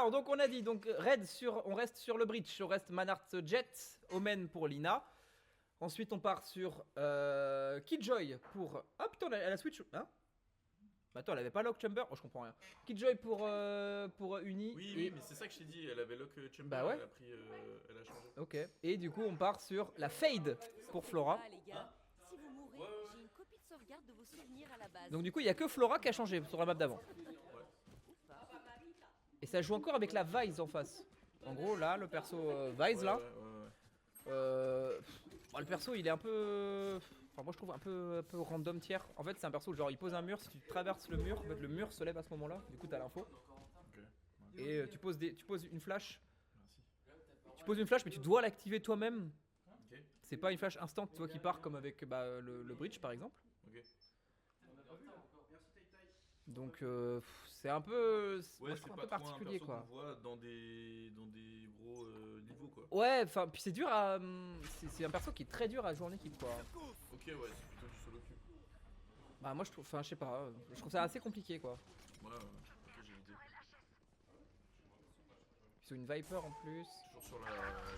Alors, donc on a dit, donc on reste sur le bridge, on reste Manart Jet, Omen pour Lina. Ensuite, on part sur Killjoy pour. Hop, putain, elle a switch. Hein? Attends, elle avait pas Lock Chamber? Oh, je comprends rien. Killjoy pour Uni. Oui, mais c'est ça que je t'ai dit, elle avait Lock Chamber, Bah ouais. elle a pris. Elle a changé. Ok. Et du coup, on part sur la Fade pour Flora. Les gars, si vous mourrez, j'ai une copie de sauvegarde de vos souvenirs à la base. Donc, du coup, il y a que Flora qui a changé sur la map d'avant. Et ça joue encore avec la Vise en face. En gros, là, le perso Vise, là. Le perso, il est un peu. Enfin, moi je trouve un peu random tiers. En fait, c'est un perso genre il pose un mur. Si tu traverses le mur, en fait, le mur se lève à ce moment-là. Du coup, t'as l'info. Ok. Et tu poses une flash. Tu poses une flash, mais tu dois l'activer toi-même. Ok. C'est pas une flash instant, tu vois, qui part comme avec le bridge par exemple. Ok. Donc c'est un peu. Ouais, moi, je c'est trouve un pas peu trop particulier un perso quoi. qu'on voit dans des gros niveaux quoi. Ouais, enfin, puis c'est dur à. C'est un perso qui est très dur à jouer en équipe quoi. Ok, ouais, c'est plutôt du solo queue. Bah, moi je trouve. Enfin, je sais pas. Je trouve ça assez compliqué quoi. Ouais, ok, j'ai l'idée. Ils ont une Viper en plus. Toujours sur la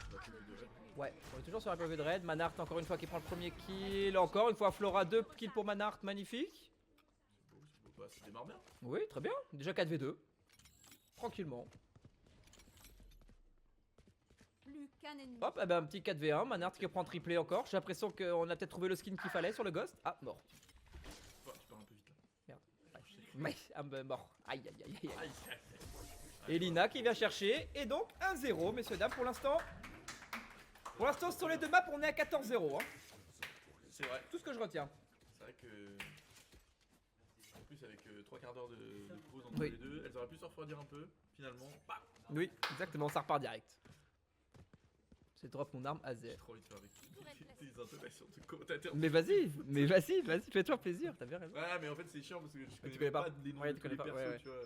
PV de Red. Ouais, on est toujours sur la PV de Red. Manart encore une fois qui prend le premier kill. Encore une fois Flora, 2 kills pour Manart, magnifique. C'est beau, c'est beau. Bah, ça démarre bien. Oui, très bien. Déjà 4v2. Tranquillement. Plus qu'un ennemi. Hop, eh ben, un petit 4v1. Manart qui prend triplé encore. J'ai l'impression qu'on a peut-être trouvé le skin qu'il fallait sur le Ghost. Ah, mort. Enfin, tu pars un peu vite là. Mais, ah, ben, mort. Aïe, aïe, aïe, aïe. Aïe, aïe, aïe. Et Lina qui vient chercher. Et donc 1-0, messieurs, dames, pour l'instant. Pour l'instant, sur les deux maps, on est à 14-0. Hein. C'est vrai. Tout ce que je retiens. C'est vrai que. En plus, avec 3 quarts d'heure de pause entre Oui. les deux, elles auraient pu se refroidir un peu. Finalement, bam. Oui, exactement, ça repart direct. C'est drop mon arme à Z. J'ai trop envie de faire des intonations de commentateurs. Mais vas-y, fais-toi plaisir, t'as bien raison. Ouais, mais en fait, c'est chiant parce que je connais connais pas. pas les noms Ouais, de tu tous les connais pas, persos, ouais, ouais. tu vois.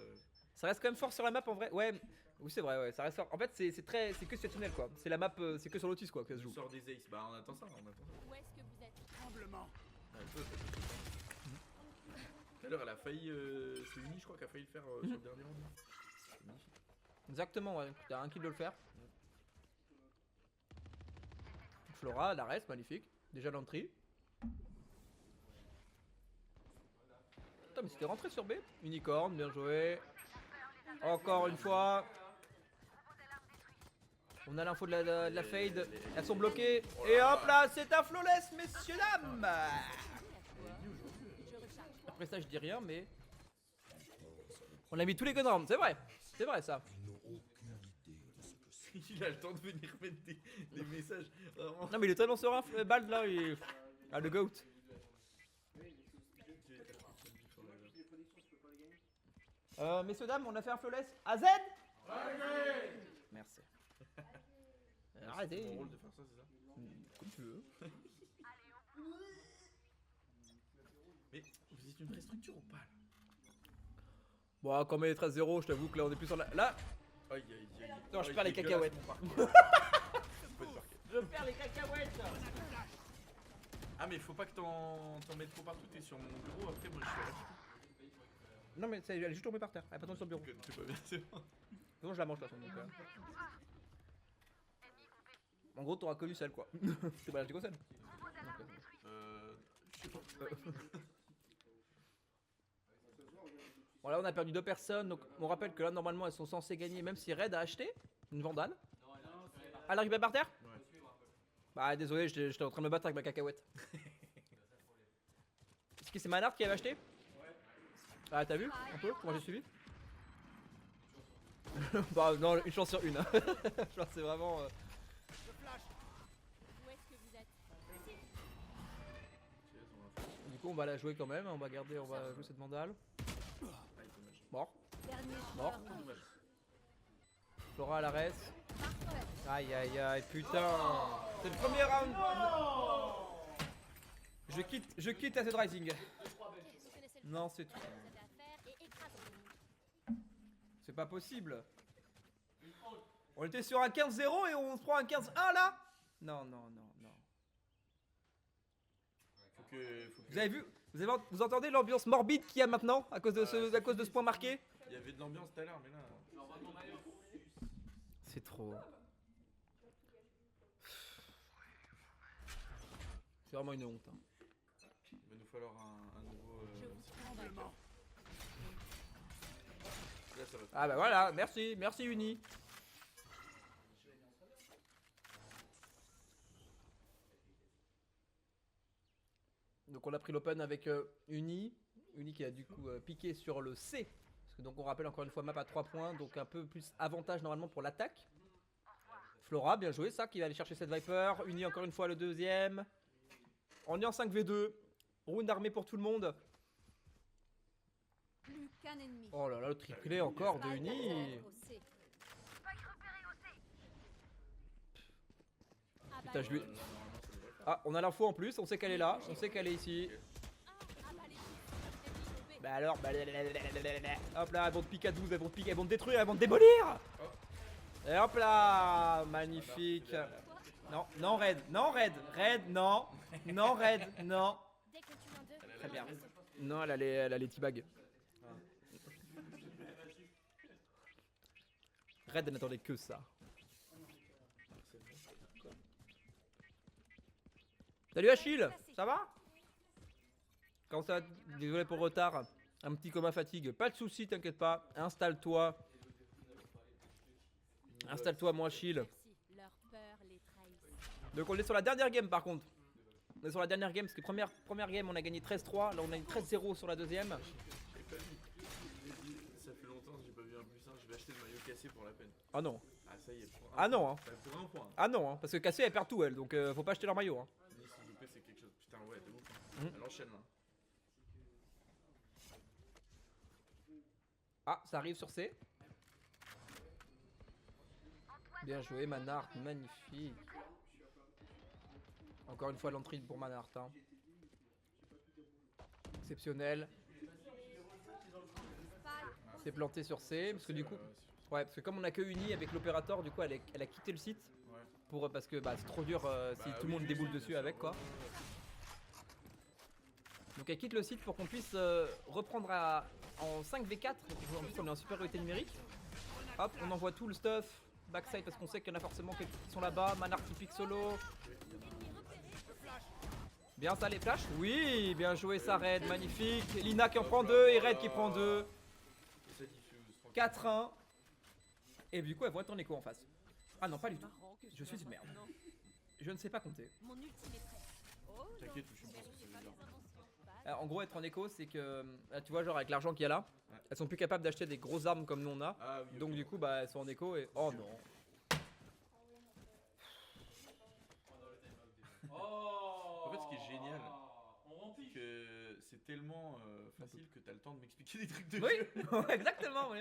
Ça reste quand même fort sur la map en vrai. Ouais, oui c'est vrai, ouais, ça reste fort. En fait c'est que situationnel quoi. C'est la map, c'est que sur Lotus quoi que ça se Je joue. sors des aces. Bah, on attend ça, on attend ça. Où est-ce que vous êtes? Ouais, toi, tout à l'heure, elle a failli. C'est Uni, je crois, qui a failli le faire sur le dernier round. C'est magnifique. Exactement, ouais. T'as un kill de le faire. Flora, la reste, magnifique. Déjà l'entrée. Putain mais c'était rentré sur B. Unicorn, bien joué. Encore une fois. On a l'info de la fade. Elles sont bloquées. Et hop là, c'est un flawless, messieurs dames. Après ça, je dis rien, mais. On a mis tous les gun rounds, c'est vrai. C'est vrai ça. Il a le temps de venir mettre des messages. Vraiment. Non, mais il est tellement serein, Bald là. Ah, le GOAT. Messieurs, dames, on a fait un flawless. AZ. Merci. C'est Arrêtez. mon rôle de faire ça, c'est ça? Comme tu veux. Mais vous êtes une vraie structure ou pas là? Bon, quand on met 13-0, je t'avoue que là on est plus sur la. Là, Aïe aïe aïe. non, je Aïe, perds les dégueulasse, cacahuètes. mon parcours. Pas de parquet. Je perds les cacahuètes. Ah, mais faut pas que t'en mettes trop partout, t'es sur mon bureau, après moi je suis là. Non, mais elle est juste tombée par terre. Elle est pas tombée sur le bureau. C'est pas bien, c'est bon. Sinon, je la mange de toute façon. Donc, en gros, t'auras connu celle quoi. C'est pas la celle. Je sais pas. Bon, là, on a perdu 2 personnes. Donc, on rappelle que là, normalement, elles sont censées gagner, même si Red a acheté une Vandale. Elle arrive par terre? Ouais. Bah, désolé, j'étais en train de me battre avec ma cacahuète. Est-ce que c'est Manard qui avait acheté? Ah, t'as vu un peu comment j'ai suivi? Bah, non, une chance sur une. Hein. Genre, c'est vraiment. Où est-ce que vous êtes? Du coup, on va la jouer quand même. On va jouer cette Vandale. Mort. Dernier Mort. joueur. Dommage. Flora à la res. Aïe aïe aïe, putain. C'est le premier round. Je quitte Acid Rising. Non, c'est tout. C'est pas possible. On était sur un 15-0 et on se prend un 15-1 là. Non, non, non, non. Faut que. Vous avez vu? Vous entendez l'ambiance morbide qu'il y a maintenant à cause de ce point marqué? Il y avait de l'ambiance tout à l'heure, mais là. frérot. C'est vraiment une honte. Hein. Il va nous falloir un nouveau. Je vous prends dans le mort. Là, ça va. Ah bah voilà, merci, merci Uni. Donc on a pris l'open avec Uni. Uni qui a du coup piqué sur le C. Parce que donc on rappelle encore une fois map à 3 points. Donc un peu plus avantage normalement pour l'attaque. Flora, bien joué ça, qui va aller chercher cette Viper. Uni encore une fois le deuxième. On est en 5v2. Round armée pour tout le monde. Plus qu'un ennemi. Oh là là, le triplé encore de Uni. Au C. Putain, je lui... Normalement, ça devrait le faire. Ah, on a l'info en plus, on sait qu'elle est là, on sait qu'elle est ici. Bah alors, hop là, elles vont te piquer à 12, elles vont te piquer, elles vont te détruire, elles vont te démolir. Et hop là, magnifique. Non, non, raid, non, raid, non, non, raid, non. Dès que tu m'en deux, Très bien. Non, elle a les teabags. Raid, elle n'attendait que ça. Salut Achille, ça va? Comment ça va? Désolé pour le retard. Un petit coma fatigue. Pas de soucis, t'inquiète pas. Installe-toi. Installe-toi, mon Achille. merci. Leur peur les trahit. Donc on est sur la dernière game par contre. On est sur la dernière game parce que première game on a gagné 13-3. Là on a eu 13-0 sur la deuxième. J'ai pas vu. Ça fait longtemps que j'ai pas vu un plus 1. Je vais acheter le maillot cassé pour la peine. Ah non. Ah, ça y est, pour un Ah non, hein. Pour un point. Ah non, hein. Parce que Cassé elle perd tout elle. Donc faut pas acheter leur maillot. Hein. Ni si loupé, c'est quelque chose. Putain, ouais, de ouf. Mhm. Elle enchaîne là. Ah, ça arrive sur C. Bien joué, Manhart, magnifique. Encore une fois l'entrée pour Manhart. Hein. Exceptionnel. C'est planté sur C. Parce que du coup, ouais, parce que comme on a que Uni avec l'opérateur, du coup elle a quitté le site. Ouais. Pour, parce que bah, c'est trop dur si Bah tout le monde oui, déboule oui, dessus bien avec sûr. quoi. Donc elle quitte le site pour qu'on puisse reprendre en 5v4. En plus on est en supériorité numérique. Hop, on envoie tout le stuff. Backside parce qu'on sait qu'il y en a forcément qui sont là-bas. Manhart qui pique solo. Bien ça les flashs. Oui, bien joué ça Red, magnifique. Lina qui en prend 2 et Red qui prend 2. Et ça diffuse. tranquille. 4-1. Et du coup elles vont être en écho en face. Ah non pas du tout. Je suis une merde. Je ne sais pas compter. Mon ultime est prêt. Oh, T'inquiète, je pense que ça veut dire. En gros, être en écho, c'est que tu vois, genre avec l'argent qu'il y a là, Ouais. elles sont plus capables d'acheter des grosses armes comme nous on a. Ah oui. Donc ok. du coup, bah elles sont en écho et oh non. En fait, ce qui est génial, c'est que c'est tellement facile que t'as le temps de m'expliquer des trucs de Oui, jeu exactement, oui.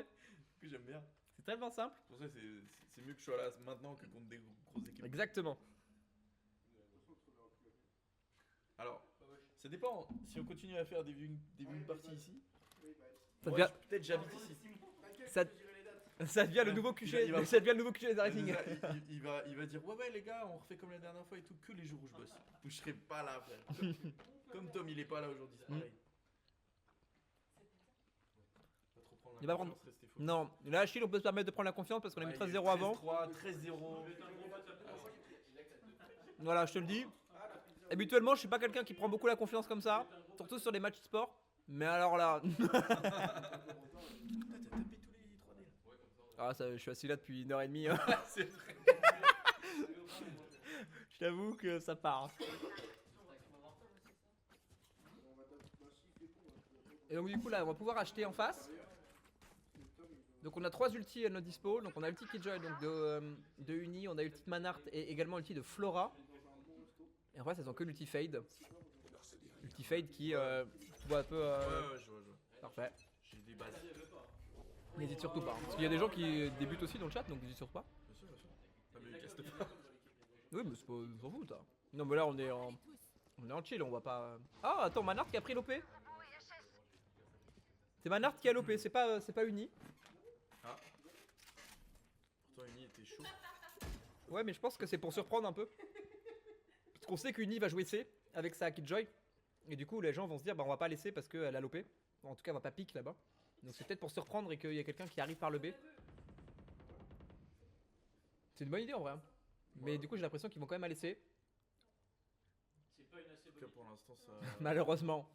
que j'aime bien. C'est tellement simple. Pour ça, c'est mieux que je sois là maintenant que contre des grosses équipes. Exactement. Alors, ça dépend. Si on continue à faire des viewing parties ici, Ça moi, devient, peut-être j'habite ici. ça devient le nouveau QG. Il va- Ça devient le nouveau QG d'Arrêting. Il va dire ouais les gars, on refait comme la dernière fois et tout, que les jours où je bosse. Où je serai pas là, frère. Comme Tom, il est pas là aujourd'hui, c'est pareil. Pas trop prendre Il la va prendre- confiance, rester focus. Non, là Achille, on peut se permettre de prendre la confiance parce qu'on a mis Ouais, il y 13-0 avant. 13-3, 13-0. Voilà, je te le dis. Habituellement, je suis pas quelqu'un qui prend beaucoup la confiance comme ça, surtout sur les matchs sport. Mais alors là, Putain, t'as tapé tous les 3D là. ah, ça, je suis assis là depuis 1h30. Hein. C'est vrai. Je t'avoue que ça part. Et donc du coup là on va pouvoir acheter en face. Donc on a 3 ultis à notre dispo. Donc on a ulti Killjoy donc de Uni, on a ulti de Manhart et également ulti de Flora. Et en fait elles ont que l'ulti Fade. Ulti Fade qui tu vois un peu... Ouais, je vois. Parfait. J'ai des bases. N'hésite surtout pas. Parce qu'il y a des gens qui débutent aussi dans le chat donc n'hésite surtout pas. Bien sûr, bien sûr. Ah, mais il casse pas. Oui mais c'est pas... on s'en fout ça. Non mais là on est en chill, on va pas... Ah attends, Manhart qui a pris l'OP. C'est Manhart qui a l'OP, c'est pas Uni. Ah. Pourtant, Uni était chaud. Ouais mais je pense que c'est pour surprendre un peu. Parce qu'on sait qu'Uni va jouer C avec sa Killjoy. Et du coup les gens vont se dire bah on va pas laisser parce qu'elle a l'OP. En tout cas elle va pas pique là-bas. Donc c'est peut-être pour surprendre et qu'il y a quelqu'un qui arrive par le B. C'est une bonne idée en vrai. Hein. Mais du coup, j'ai l'impression qu'ils vont quand même la laisser. C'est pas une assez En tout bonne cas, pour l'instant, ça. Malheureusement.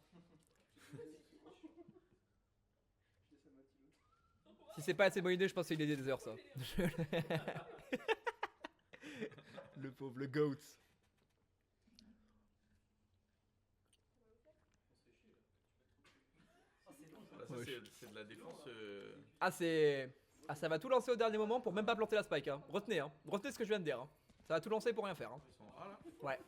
Si c'est pas assez bonne idée, je pense que c'est une idée des heures ça. Le pauvre, le goat. Voilà, ça, Ouais, c'est de la défense. Ah c'est... Ah ça va tout lancer au dernier moment pour même pas planter la spike. Hein. Retenez, hein. Retenez ce que je viens de dire. Hein. Ça va tout lancer pour rien faire. Hein. Ils sont A là. Ouais.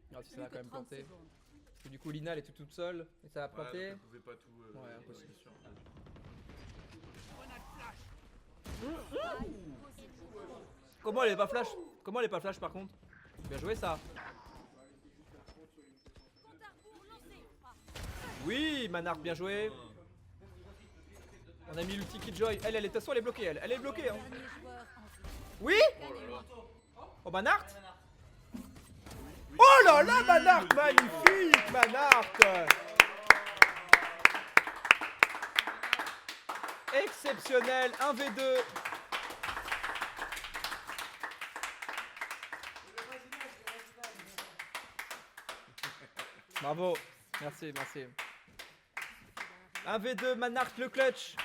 Regarde si ça va Plus quand que même 30 planter. secondes. Parce que du coup Lina elle est toute seule et ça va Ouais, planter. donc, vous pouvez pas tout. Ouais, impossible. bien sûr. Comment elle est pas flash? Comment elle est pas flash par contre? Bien joué ça. Compte à rebours lancé. Ah, Oui, Manark, bien joué. On a mis l'ulti Killjoy. Elle est de toute façon elle est bloquée elle. Elle est bloquée hein. dernier joueur en vie. Oui? Oh là là. Oh Manark? Oh là là Manark, magnifique Manark. Exceptionnel, 1v2. Bravo, merci, merci. 1v2, Manark le clutch.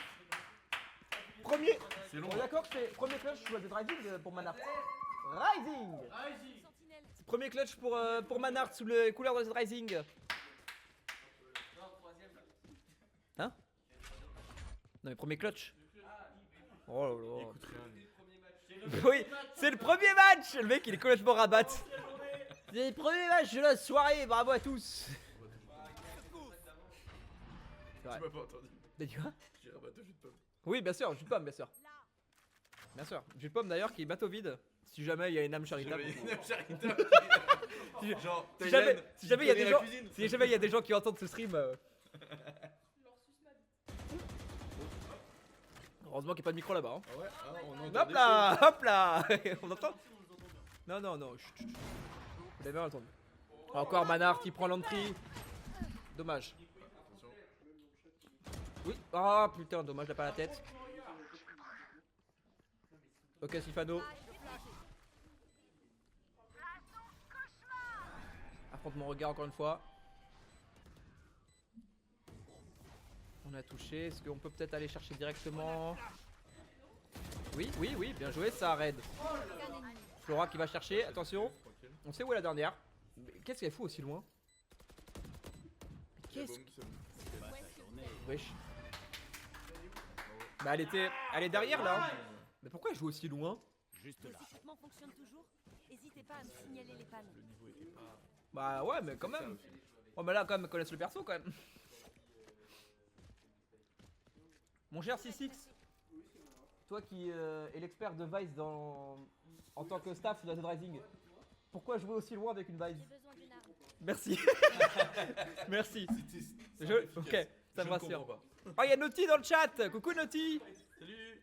Premier. C'est long. On est d'accord que c'est premier clutch de Rising pour Manark. Rising. Sentinelle. Premier clutch pour Manark sous les couleurs de Rising. Hein? Non mais premier clutch. Oh là là. Écoute rien. lui. Oui, c'est le premier match. Le mec il est complètement rabat. C'est le premier match de la soirée. Bravo à tous. C'est vrai. Tu m'as pas entendu. T'as dit quoi? J'ai rabattu jus de pomme. Oui, bien sûr, jus de pomme, bien sûr. Bien sûr. Jus de pomme d'ailleurs qui est bateau vide. Si jamais il y a une âme charitable. Si- Genre, Si jamais, Thailand, si jamais il y a connais des la gens, cuisine. si jamais il y a des gens qui entendent ce stream. Heureusement qu'il n'y a pas de micro là-bas. Hein. Ah ouais, ah, on entend Hop des là, hop là. On entend? Non, non, non. Chut, chut, chut. Vous l'avez bien entendu. Encore Manard qui prend l'entrée. Dommage. choses. Attention. Oui. Ah putain, dommage, il a pas la tête. Ok, Sifano. Affronte mon regard encore une fois. On a touché. Est-ce qu'on peut peut-être aller chercher directement? Oui, oui, oui, bien joué ça, Red. Flora qui va chercher, attention. Tranquille. On sait où est la dernière. Mais qu'est-ce qu'elle fout aussi loin? Il y a Qu'est-ce Baume qui se- Wesh. Bah elle est derrière là. Mais pourquoi elle joue aussi loin? Les équipements fonctionnent toujours. N'hésitez pas à me signaler les pannes. Le niveau était pas. Bah ouais, mais quand ça même. aussi. Oh mais là quand même ils connaissent le perso quand même. Mon cher C6, toi qui es l'expert de Vice en tant que staff de Dead Rising, pourquoi jouer aussi loin avec une Vice? J'ai besoin d'une arme. Merci. Merci. C'est Ok, ça me Je ne rassure. comprends pas. Oh il y a Naughty dans le chat. Coucou Naughty. Salut.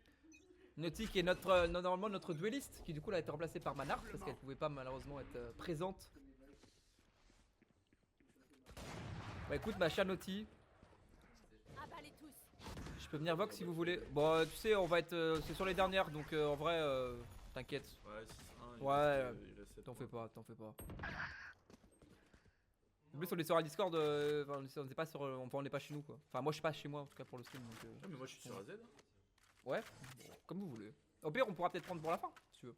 Naughty qui est normalement notre dueliste, qui du coup là a été remplacée par Manard parce qu'elle pouvait pas malheureusement être présente. Bah écoute ma chère Naughty, Abalez tous. je peux venir Vox si vous voulez. Bon tu sais on va être c'est sur les dernières donc en vrai t'inquiète. Ouais, 6-1. Ouais, il reste 7 T'en fais points. pas, t'en fais pas. En plus on est sur un Discord, enfin on n'est pas sur, enfin on n'est pas chez nous quoi. Enfin moi je suis pas chez moi en tout cas pour le stream donc Ah, mais moi je suis sur AZ. ouais, bon, comme vous voulez. Au pire on pourra peut-être prendre pour la fin si tu veux.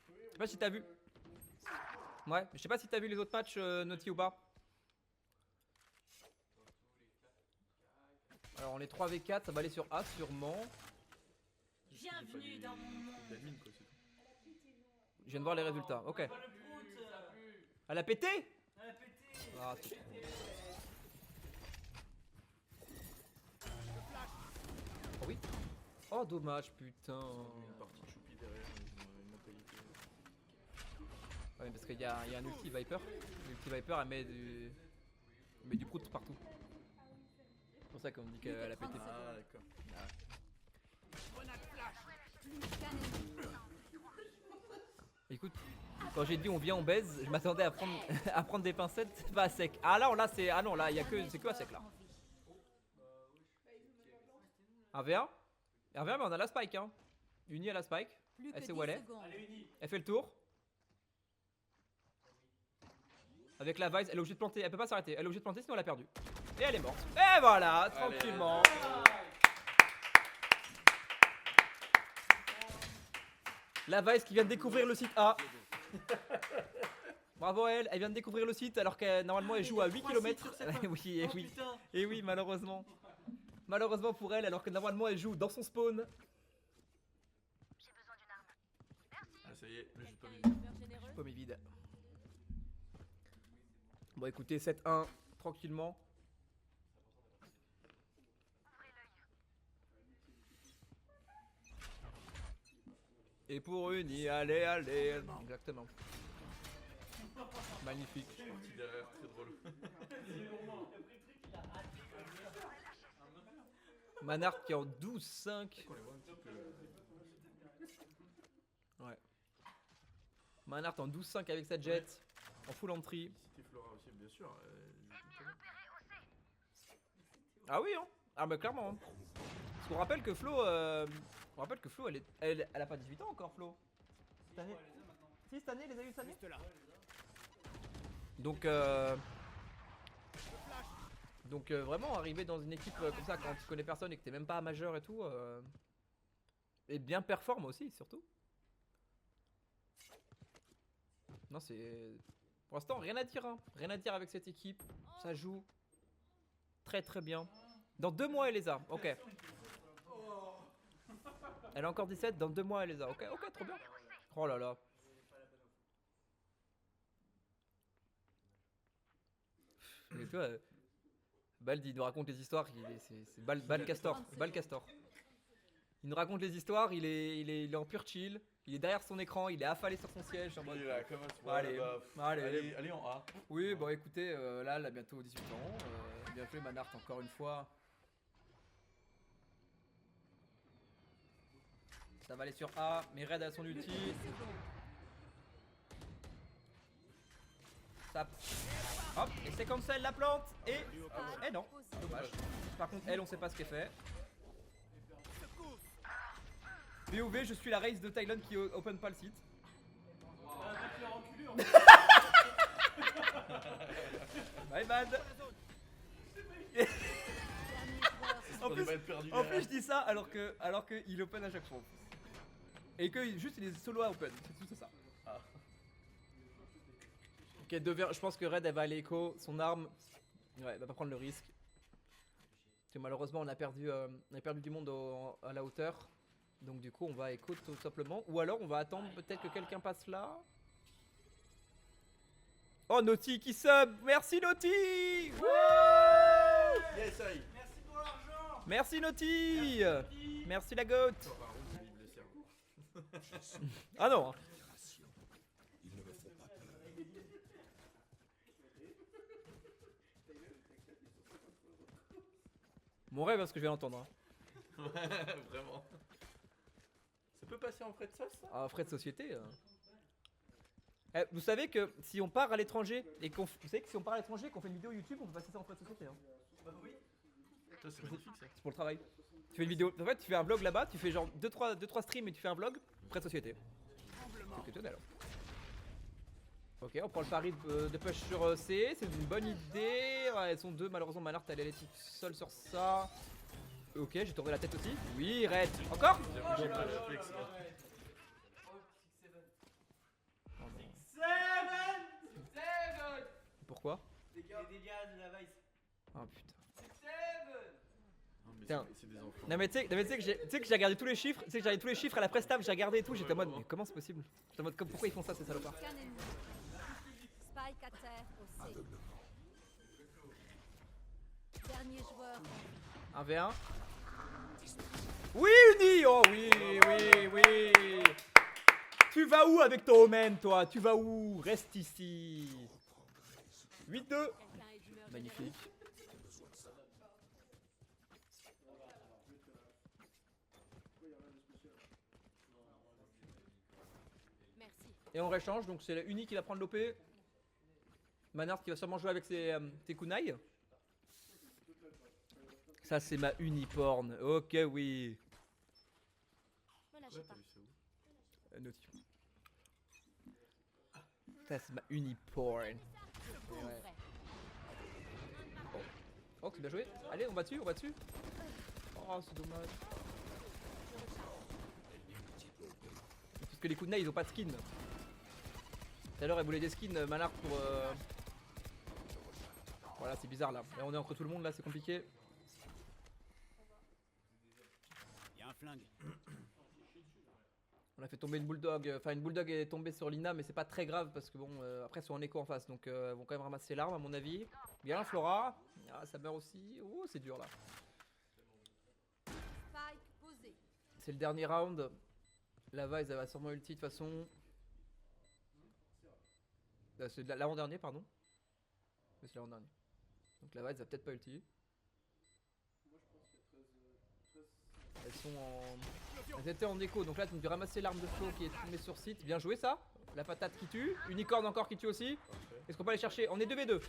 Je sais pas si t'as vu. Ouais, je sais pas si t'as vu les autres matchs Naughty ou pas. Alors on est 3v4, ça va aller sur A sûrement. Bienvenue dans mon monde. D'admin quoi, c'est tout. Je viens de voir les résultats, ok. Elle a pété. Ah, c'est trop. Oh oui. Oh dommage putain. Une partie choupi derrière, une mentalité. Ouais parce qu'il y a un ulti Viper. L'ulti Viper elle met du prout partout. C'est pour ça qu'on dit qu'elle a pété. Ah, d'accord. Écoute, quand j'ai dit on vient on baise, je m'attendais à prendre, à prendre des pincettes, c'est pas à sec. Ah là, là c'est. Ah non là c'est que à sec là. 1v1 1v1 mais on a la spike hein. Uni à la spike. Plus que Elle sait 10 où elle est. secondes. Allez, Uni. Elle fait le tour. Avec la Vice, elle est obligée de planter. Elle peut pas s'arrêter. Elle est obligée de planter sinon elle a perdu. Et elle est morte. Et voilà, tranquillement. La Vice qui vient de découvrir le site A. Bravo à elle, elle vient de découvrir le site alors que normalement elle joue à 8 km. Oui, et oui. Et oui, malheureusement. Malheureusement pour elle, alors que normalement elle joue dans son spawn. Ah, ça y est, le jeu pas Quelqu'un a mis. une humeur généreuse. Pomme vide. Bon écoutez, 7-1, tranquillement. Et pour Uni, allez, allez. Exactement. Magnifique. Parti derrière, très drôle. Manhart qui est en 12-5. Qu'on les voit un petit peu. Ouais. Manhart en 12-5 avec sa jet. En full entry. Cité Flora aussi, bien sûr. Ah oui, hein. Ah bah clairement. Hein. Parce qu'on rappelle que Flo, elle a pas 18 ans encore, Flo. Cette année. Si, cette année, elle les a eu cette année. Donc vraiment arriver dans une équipe comme ça quand tu connais personne et que t'es même pas majeur et tout, et bien performe aussi surtout. Non c'est, pour l'instant rien à dire, hein. Rien à dire avec cette équipe, ça joue très très bien. Dans 2 mois elle les a, ok. Elle a encore 17, dans 2 mois elle les a, ok, ok, trop bien. Oh là là. Mais tu vois, Baldi nous raconte les histoires, c'est Bal Castor, Bal Castor. Il nous raconte les histoires, il est en pur chill, il est derrière son écran, il est affalé sur son siège en mode. Il est là, comme un soir, Allez, là-bas. allez. Allez en A. Oui, bon écoutez, là elle a bientôt 18 ans, bien fait Manhart encore une fois. Ça va aller sur A, mais Red a son ulti. Tape. Hop, et c'est comme ça elle la plante, et non, dommage. Par contre elle on sait pas ce qu'elle fait. VOV, je suis la race de Thailand qui open pas le site. Bye bad. En plus, en plus je dis ça alors que il open à chaque fois. Et que juste il est solo à open, c'est tout ça. Ah. Ok, je pense que Red elle va aller écho, son arme, ouais, elle va pas prendre le risque. Parce que malheureusement on a perdu du monde à la hauteur. Donc du coup on va écho tout simplement. Ou alors on va attendre peut-être que quelqu'un passe là. Oh Naughty qui sub. Merci Naughty. Wouh. Yes, aïe. Merci Naughty. Merci la goat. Oh, par contre, il me laisse faire. Ah non. Mon rêve parce que je vais l'entendre. Hein. Ouais, vraiment. Ça peut passer en frais de sauce, ça? Ah, frais de société. Vous savez que si on part à l'étranger et qu'on fait une vidéo YouTube, on peut passer ça en frais de société. Hein. Bah oui. Ça, c'est magnifique, ça. C'est pour le travail. Tu fais une vidéo. En fait, tu fais un vlog là-bas, tu fais genre 2-3 streams et tu fais un vlog, frais de société. C'est exceptionnel. Ok, on prend le pari de push sur C, c'est une bonne idée. Ouais, elles sont deux, malheureusement, Manhart elle est toute seule sur ça. Ok, j'ai tourné la tête aussi. Oui, Red. Encore? J'ai pas le réflexe, là. Pourquoi? Les dégâts de la Vice. Oh putain. Non, mais Tiens. c'est des enfants. Non mais tu sais que j'ai regardé tous les chiffres, à la presta, j'ai regardé et tout, j'étais en mode mais comment c'est possible? J'étais en mode pourquoi ils font ça ces salopards? Aucun ennemi. Spike à terre au C. Dernier joueur. 1v1. Oui Uni. Oh oui, oui, oui. Tu vas où avec ton Omen toi? Tu vas où? Reste ici. 8-2. Quelqu'un est d'humeur Magnifique. Merci. Et on réchange, donc c'est la Uni qui va prendre l'OP. Manhart qui va sûrement jouer avec ses kunai. Ça c'est ma uniporn, ok oui. Voilà, lâchez Ouais, pas. t'as vu ça où? Naughty. Ça, c'est ma uniporn. Je Ouais. couvrais. Oh, c'est bien joué. Allez, on va dessus, on va dessus. Oh, c'est dommage. Parce que les coups de nez, ils ont pas de skin. Tout à l'heure, elle voulait des skins, Manard, pour. Voilà, c'est bizarre là. Là, on est entre tout le monde, là, c'est compliqué. Y a un flingue. On a fait tomber une bulldog. Enfin, une bulldog est tombée sur Lina, mais c'est pas très grave parce que bon, après, elles sont en écho en face. Donc, elles vont quand même ramasser l'arme, à mon avis. Bien, Flora. Ah, ça meurt aussi. Oh, c'est dur là. Spike posé. C'est le dernier round. La Vise, elle va sûrement ulti de toute façon. C'est l'avant-dernier, pardon. Mais c'est l'avant-dernier. Donc la Vise va peut-être pas ulti. Elles sont en. Elles étaient en écho. Donc là, tu peux ramasser l'arme de flow qui est tombée sur site. Bien joué ça. La patate qui tue. Unicorn encore qui tue aussi. Est-ce qu'on peut aller chercher? On est 2v2.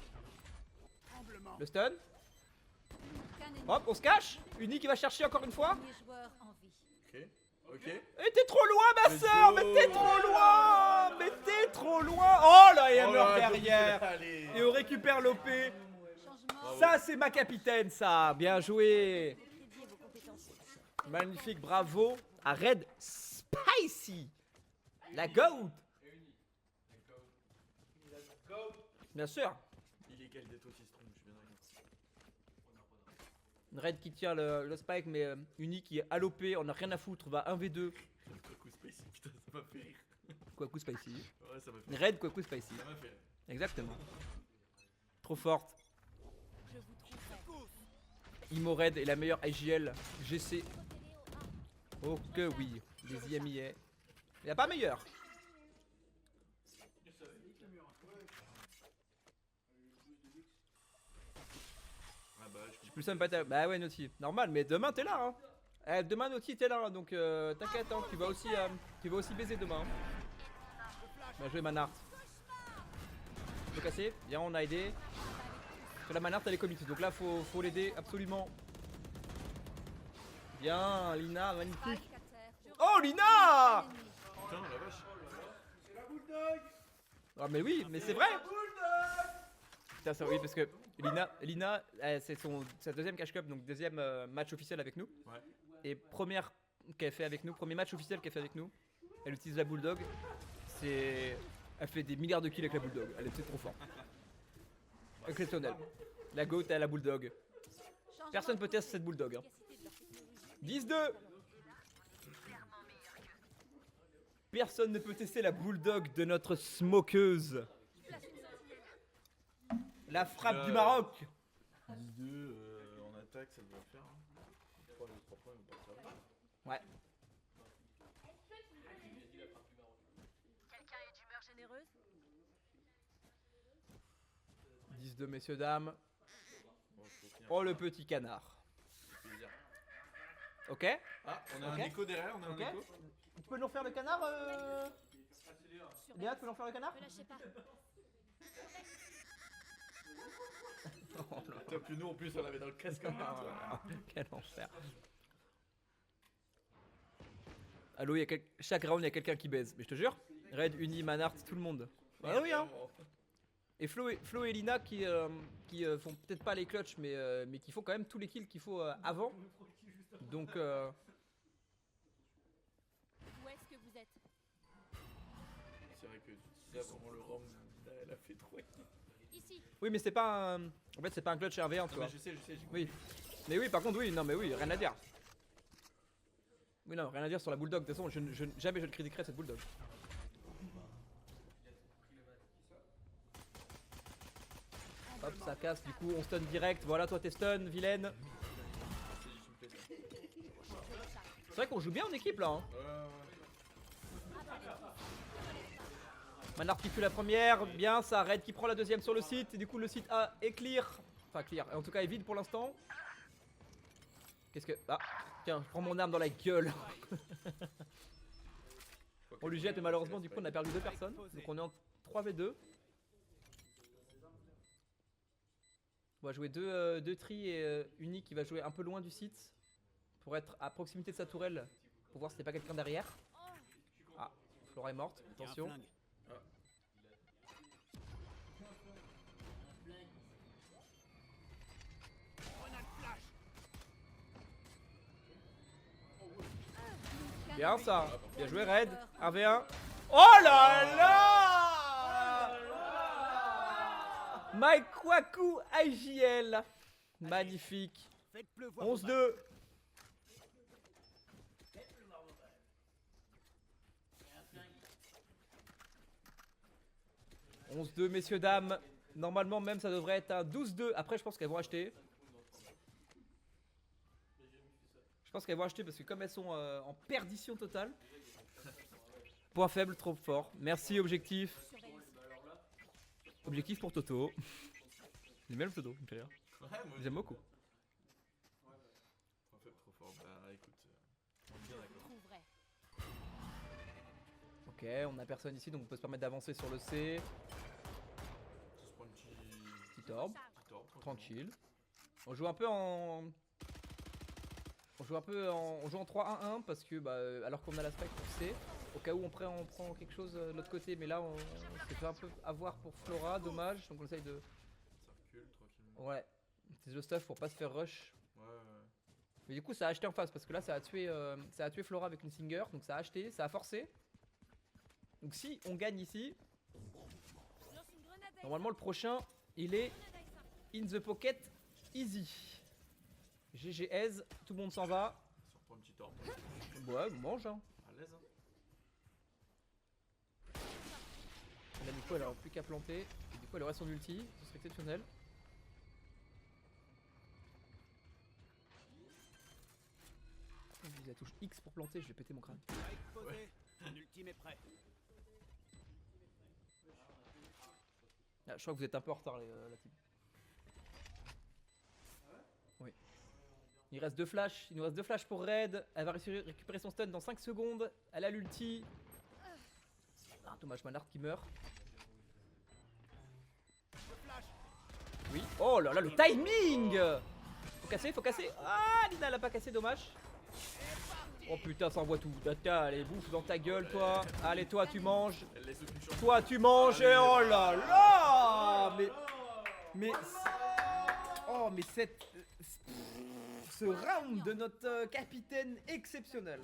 Le stun. Qu'un ennemi. Hop, on se cache. Uni qui va chercher encore une fois. Dernier joueur en vie. Ok. Ok. Mais t'es trop loin, ma Let's soeur. go. Mais t'es trop loin. Mais t'es trop loin. Oh là, il y a Oh meurt là, derrière. Allez. Et on récupère l'OP. Changement. Ça, c'est ma capitaine, ça. Bien joué. Dédiez vos compétences. Magnifique, bravo à Red Spicy. La GOAT. Bien sûr. Illégal d'être aussi strong, je suis bien d'accord. Red qui tient le spike, mais Uni qui est allopé, on a rien à foutre, va 1v2. Le coup spicy, putain, ça m'a fait rire. Quaku Spicy. Ouais, ça m'a fait rire. Red Quaku Spicy. Ça m'a fait rire. Exactement. Trop forte. Je vous trouverai. Imo Red est la meilleure IGL GC. Oh que oui, les IMIA. Il n'y a pas meilleur. Ah bah, je Je peux même pas Bah ouais, Naughty. Normal, mais demain t'es là. Hein. Demain, Naughty, t'es là. Hein, donc t'inquiète, hein, tu vas aussi baiser demain. Hein. Bien joué, Manart. Le casser. Bien, on a aidé. Sur la Manart, elle est commit. Donc là, faut l'aider absolument. Bien, Lina, magnifique. Spike à terre. Je Oh, Lina! ennemi. Putain, la vache. Ah, mais oui, mais c'est vrai. Putain, ça, oui, parce que Lina c'est sa deuxième cash cup, donc deuxième match officiel avec nous. Ouais. Et première qu'elle fait avec nous, premier match officiel qu'elle fait avec nous. Elle utilise la bulldog. Elle fait des milliards de kills avec la bulldog. Elle est peut-être trop forte. Exceptionnel. La goat à la bulldog. Changement Personne peut de tester cette bulldog. Hein. efficacité de leur technologie. 10-2. Personne ne peut tester la bulldog de notre smokeuse. La frappe du Maroc. 2 en attaque, ça devrait le faire. Hein. 3 points, ils vont pas servir. Ouais. Quelqu'un est d'humeur généreuse? 10-2 messieurs dames. Bon, faut finir. Oh le petit canard. C'est plaisir. Ok. Ah, on a Ok. un écho derrière, on a Ok. un écho. Tu peux nous refaire le canard Sur Léa, tu peux nous refaire le canard Ne lâchez pas. Toi, plus nous en plus, on l'avait dans le casque comme ça. Quel enfer. Allo, chaque round, il y a quelqu'un qui baise. Mais je te jure, Red, Uni, Manart, tout le monde. Ah oui, hein. Et Flo et Lina qui font peut-être pas les clutches, mais qui font quand même tous les kills qu'il faut avant. Donc, Où est-ce que vous êtes? C'est vrai que ça, vraiment le round, elle a fait 3 kills. Ici. oui, mais c'est pas un. En fait, c'est pas un clutch RV1, tu Non, vois. mais je sais, j'ai compris. Oui. Mais oui, par contre, oui, non, mais oui, rien à dire. Oui, non, rien à dire sur la bulldog. De toute façon, jamais je ne critiquerai cette bulldog. Hop, ça casse, du coup, on stun direct. Voilà, toi, t'es stun, vilaine. C'est juste une plaisir. C'est vrai qu'on joue bien en équipe là. Hein. Manard qui tue la première, bien ça, Red qui prend la deuxième sur le site, et du coup le site A est clear, enfin clear, en tout cas est vide pour l'instant. Qu'est-ce que... Ah, tiens, je prends mon arme dans la gueule. On lui jette, mais malheureusement du coup on a perdu 2 personnes, donc on est en 3v2. On va jouer deux tri et Uni qui va jouer un peu loin du site, pour être à proximité de sa tourelle, Faut voir si c'est pas quelqu'un derrière. Ah, Flora est morte, Il y a un attention. flingue. Bien ça, bien joué Red. 1v1. Oh là là Mike Kwaku IJL. Magnifique. Faites pleuvoir vos 11-2. 11-2 messieurs dames. Normalement même ça devrait être un 12-2. Après je pense qu'elles vont acheter. Je pense qu'elles vont acheter parce que comme elles sont en perdition totale. Point faible, trop fort. Merci objectif. Objectif pour Toto. J'aime bien le Toto, il me fait rire. Ouais, moi J'aime beaucoup. En fait, trop fort. Bah écoute, on est bien d'accord. Trouverai. Ok, on a personne ici donc on peut se permettre d'avancer sur le C. Ça se prend une Petit orbe, petite orbe, tranquille. On joue un peu en. On joue en 3-1-1 parce que bah, alors qu'on a l'aspect on sait, au cas où on prend quelque chose de l'autre côté, mais là on s'est fait un peu avoir pour Flora, dommage, donc on essaye de. Ça recule tranquillement. Ouais, c'est le stuff pour pas se faire rush. Ouais. Mais du coup ça a acheté en face parce que là ça a tué Flora avec une Singer, donc ça a acheté, ça a forcé. Donc si on gagne ici, Lance une grenade à normalement le prochain il est in the pocket easy. GGS, tout le monde s'en va. Ça reprend une petite orbe. Ouais, on mange hein. À l'aise, hein. Là du coup elle aura plus qu'à planter. Et du coup elle aurait son ulti, ce serait exceptionnel. On vise la touche X pour planter, je vais péter mon crâne. Spike posé. Mon ultime est prêt. Ah, je crois que vous êtes un peu en retard la team. Oui. Il reste 2 flashs, il nous reste 2 flashs pour Red. Elle va récupérer son stun dans 5 secondes. Elle a l'ulti. Ah, dommage, Manard qui meurt. Oui. Oh là là, le timing! Faut casser, faut casser. Ah, Lina elle a pas cassé, dommage. Oh putain, ça envoie tout. Tata, allez, bouffe dans ta gueule, toi. Allez, toi, tu manges. Elle laisse aucune chance. Toi, tu manges. Et oh là là! Mais. Oh, mais cette. Ce round de notre capitaine exceptionnel.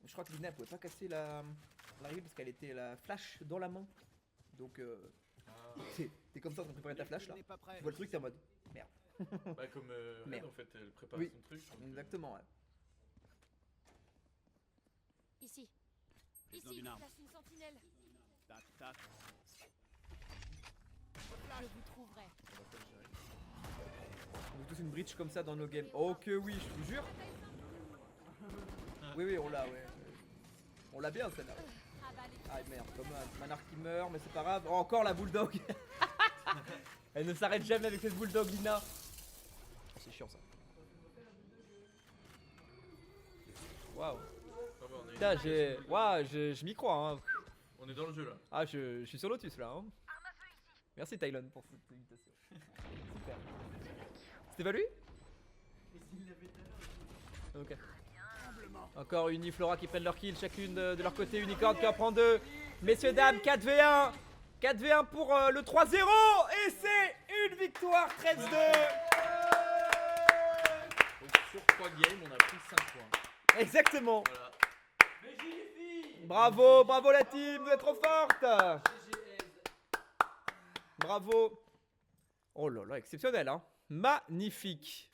Je crois que Lina elle pouvait pas casser la règle parce qu'elle était la flash dans la main. Donc t'es comme ça en train de préparer ta flash là. N'est pas prêt. Tu vois le truc, t'es en mode merde. Bah comme Red Merde. en fait, elle prépare Oui. son truc. donc, Exactement, ouais. Ici. Besoin Ici, d'une je arme. place une sentinelle. Tac, tac. Je vous trouverai. On veut tous une breach comme ça dans nos games. Oh que oui, je vous jure. Oui, on l'a, ouais. On l'a bien celle-là. Avalez. Ah merde, comme un Manard qui meurt, mais c'est pas grave. Oh, encore la bulldog. Elle ne s'arrête jamais avec cette bulldog, Lina. Oh, c'est chiant ça. Waouh. ça va, on est- Putain, je m'y crois. Hein. On est dans le jeu là. Ah, je suis sur Lotus là. Hein. Merci Tylon pour cette invitation. Super. C'était pas lui? Ok. Encore Uniflora qui prennent leur kill, chacune de leur côté. Unicorn qui en prend 2. Messieurs, dames, 4v1. 4v1 pour le 3-0. Et c'est une victoire 13-2. Donc sur 3 games, on a pris 5 points. Exactement. Voilà. Bravo, bravo la team, vous êtes trop forte. Bravo. Oh là là, exceptionnel, hein. Magnifique.